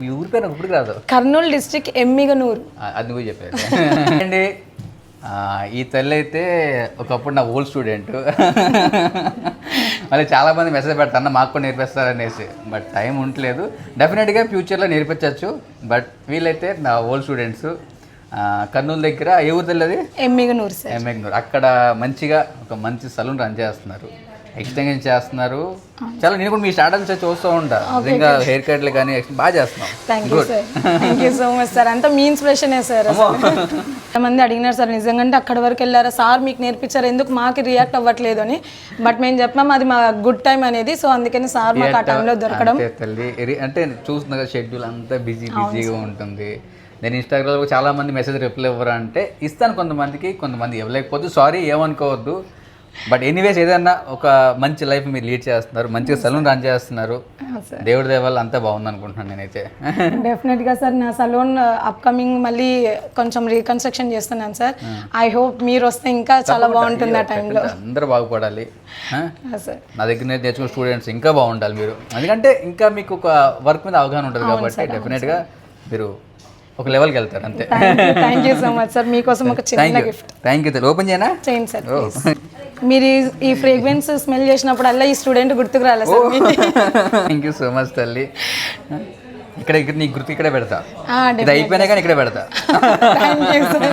మీ ఊరి పేరు నాకు ఇప్పుడు రాదు. కర్నూలు డిస్ట్రిక్ట్ ఎమ్మిగనూరు. అది నువ్వు చెప్పేది అండి. ఈ తల్లి అయితే ఒకప్పుడు నా ఓల్డ్ స్టూడెంట్. మళ్ళీ చాలామంది మెసేజ్ పెడతాను మాకు కూడా నేర్పిస్తారనేసి, బట్ టైం ఉండలేదు. డెఫినెట్గా ఫ్యూచర్లో నేర్పించవచ్చు. బట్ వీళ్ళైతే నా ఓల్డ్ స్టూడెంట్స్. కర్నూలు దగ్గర ఏ ఊరు తెలియదు? ఎమ్మిగనూరు సార్. ఎమ్మిగనూరు. అక్కడ మంచిగా ఒక మంచి సలూన్ రన్ చేస్తున్నారు, ఎక్స్టెన్షన్ చేస్తున్నారు. చాలా నేను కూడా మీ స్టార్టప్స్ చూస్తూ ఉంటా. నిజంగా హెయిర్ కట్లు కానీ బాగా చేస్తున్నాం. Thank you so much sir. అంతా మీ ఇన్స్పిరేషనే సార్. మంది అడిగినారు సార్ నిజంగా అక్కడి వరకు వెళ్ళారా సార్, మీకు నేర్పించారు, ఎందుకు మాకు రియాక్ట్ అవ్వట్లేదు అని. బట్ మేము చెప్పాము అది మా గుడ్ టైం అనేది. సో అందుకని సార్ మాకు ఆ టైంలో దొరకడం. తల్లి అంటే చూస్తున్నా షెడ్యూల్ అంతా బిజీగా ఉంటుంది. నేను ఇన్స్టాగ్రామ్లో చాలా మంది మెసేజ్ రిప్లై ఇవ్వరు అంటే ఇస్తాను కొంతమందికి, కొంతమంది ఇవ్వలేకపోతే సారీ ఏమనుకోవద్దు. బట్ ఎనీవేస్ ఏదన్నా ఒక మంచి లైఫ్ మీరు లీడ్ చేస్తున్నారు, మంచిగా సలూన్ రన్ చేస్తున్నారు. దేవుడి దేవాళ్ళు అంతా బాగుంది అనుకుంటున్నాను నేనైతే. డెఫినెట్గా సార్ నా సలూన్ అప్కమింగ్ మళ్ళీ కొంచెం రీకన్స్ట్రక్షన్ చేస్తున్నాను సార్. ఐ హోప్ మీరు వస్తే ఇంకా చాలా బాగుంటుంది ఆ టైంలో. అందరూ బాగుపడాలి. నా దగ్గర నేర్చుకున్న స్టూడెంట్స్ ఇంకా బాగుండాలి మీరు, ఎందుకంటే ఇంకా మీకు ఒక వర్క్ మీద అవగాహన ఉంటుంది కాబట్టి డెఫినెట్గా మీరు ఒక లెవెల్కి వెళ్తారు అంతే. Thank you so much sir. మీకోసం ఒక చిన్న గిఫ్ట్. Thank you. ఓపెన్ చేయనా? చేయండి సార్. మీరు ఈ ఫ్రేగ్రెన్స్ స్మెల్ చేసినప్పుడల్లా ఈ స్టూడెంట్ గుర్తుకు రాలే sir. Thank you so much తల్లి. ఇక్కడ నీ గుర్తు ఇక్కడే పెడతా. ఇది అయిపోయినా కానీ ఇక్కడే పెడతా. Thank you sir.